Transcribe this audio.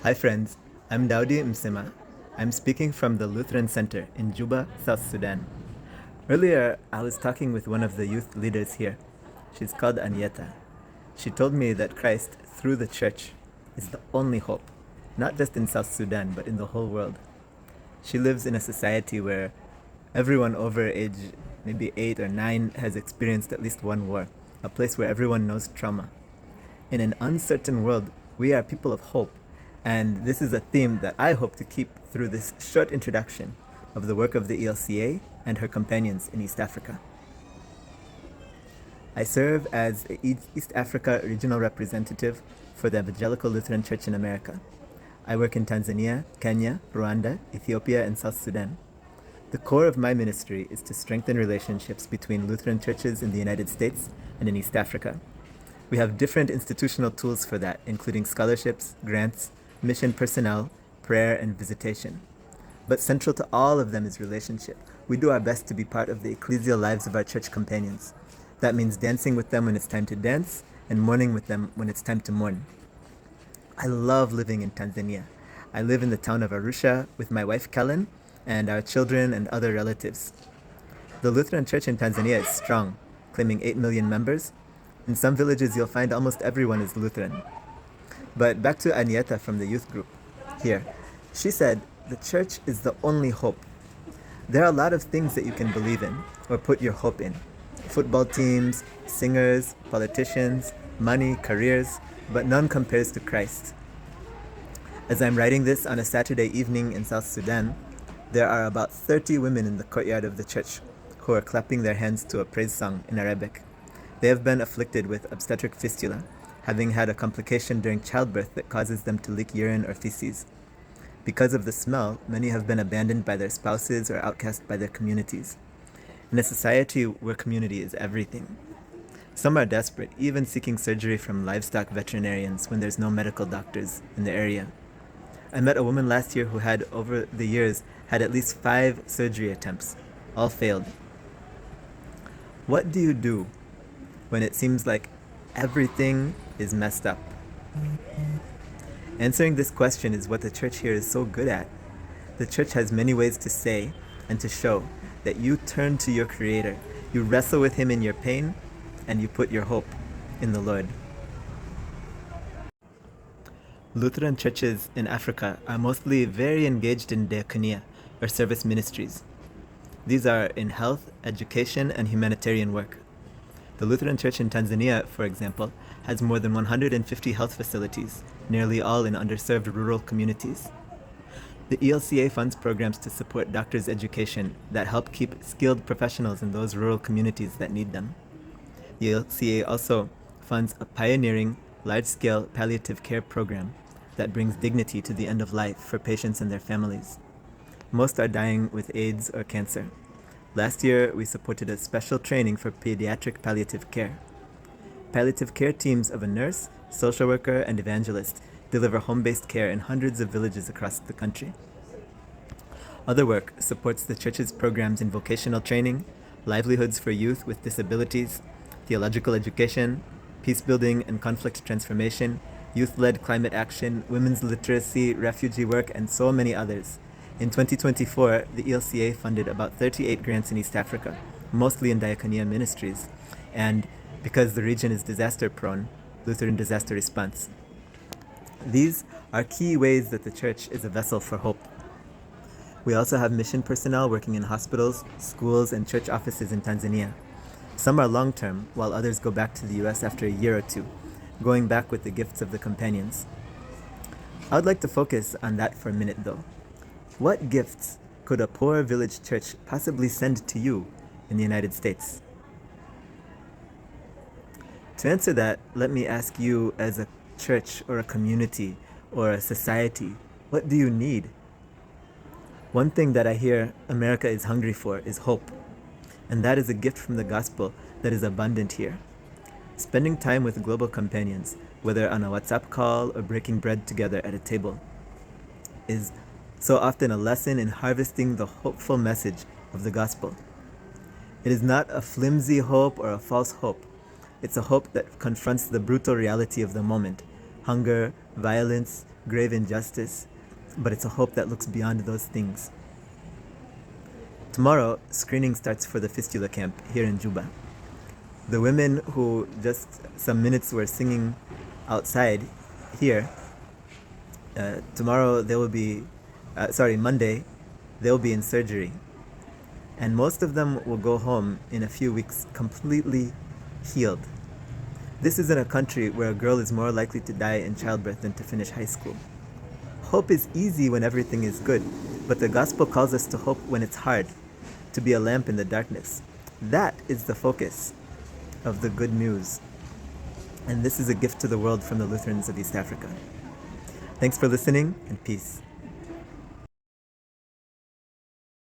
Hi friends, I'm Daudi Msima. I'm speaking from the Lutheran Center in Juba, South Sudan. Earlier, I was talking with one of the youth leaders here. She's called Anieta. She told me that Christ, through the church, is the only hope, not just in South Sudan, but in the whole world. She lives in a society where everyone over age maybe 8 or 9 has experienced at least one war, a place where everyone knows trauma. In an uncertain world, we are people of hope, and this is a theme that I hope to keep through this short introduction of the work of the ELCA and her companions in East Africa. I serve as East Africa Regional Representative for the Evangelical Lutheran Church in America. I work in Tanzania, Kenya, Rwanda, Ethiopia, and South Sudan. The core of my ministry is to strengthen relationships between Lutheran churches in the United States and in East Africa. We have different institutional tools for that, including scholarships, grants, mission personnel, prayer, and visitation. But central to all of them is relationship. We do our best to be part of the ecclesial lives of our church companions. That means dancing with them when it's time to dance, and mourning with them when it's time to mourn. I love living in Tanzania. I live in the town of Arusha with my wife Kellen and our children and other relatives. The Lutheran Church in Tanzania is strong, claiming 8 million members. In some villages, you'll find almost everyone is Lutheran. But back to Anieta from the youth group here. She said, the church is the only hope. There are a lot of things that you can believe in or put your hope in. Football teams, singers, politicians, money, careers, but none compares to Christ. As I'm writing this on a Saturday evening in South Sudan, there are about 30 women in the courtyard of the church who are clapping their hands to a praise song in Arabic. They have been afflicted with obstetric fistula, having had a complication during childbirth that causes them to leak urine or feces. Because of the smell, many have been abandoned by their spouses or outcast by their communities. In a society where community is everything. Some are desperate, even seeking surgery from livestock veterinarians when there's no medical doctors in the area. I met a woman last year who had, over the years, had at least 5 surgery attempts. All failed. What do you do when it seems like everything is messed up? Answering this question is what the church here is so good at. The church has many ways to say and to show that you turn to your Creator, you wrestle with Him in your pain, and you put your hope in the Lord. Lutheran churches in Africa are mostly very engaged in diaconia, or service ministries. These are in health, education, and humanitarian work. The Lutheran Church in Tanzania, for example, has more than 150 health facilities, nearly all in underserved rural communities. The ELCA funds programs to support doctors' education that help keep skilled professionals in those rural communities that need them. The ELCA also funds a pioneering, large-scale palliative care program that brings dignity to the end of life for patients and their families. Most are dying with AIDS or cancer. Last year, we supported a special training for pediatric palliative care. Palliative care teams of a nurse, social worker, and evangelist deliver home-based care in hundreds of villages across the country. Other work supports the church's programs in vocational training, livelihoods for youth with disabilities, theological education, peace-building and conflict transformation, youth-led climate action, women's literacy, refugee work, and so many others. In 2024, the ELCA funded about 38 grants in East Africa, mostly in diaconia ministries, and because the region is disaster-prone, Lutheran disaster response. These are key ways that the church is a vessel for hope. We also have mission personnel working in hospitals, schools, and church offices in Tanzania. Some are long-term, while others go back to the US after a year or two, going back with the gifts of the companions. I would like to focus on that for a minute, though. What gifts could a poor village church possibly send to you in the United States? To answer that, let me ask you as a church or a community or a society, what do you need? One thing that I hear America is hungry for is hope. And that is a gift from the gospel that is abundant here. Spending time with global companions, whether on a WhatsApp call or breaking bread together at a table, is so often a lesson in harvesting the hopeful message of the gospel. It is not a flimsy hope or a false hope. It's a hope that confronts the brutal reality of the moment: hunger, violence, grave injustice, but it's a hope that looks beyond those things. Tomorrow, screening starts for the fistula camp here in Juba. The women who just some minutes were singing outside here, Monday, they'll be in surgery. And most of them will go home in a few weeks completely healed. This isn't a country where a girl is more likely to die in childbirth than to finish high school. Hope is easy when everything is good, but the gospel calls us to hope when it's hard, to be a lamp in the darkness. That is the focus of the good news. And this is a gift to the world from the Lutherans of East Africa. Thanks for listening, and peace.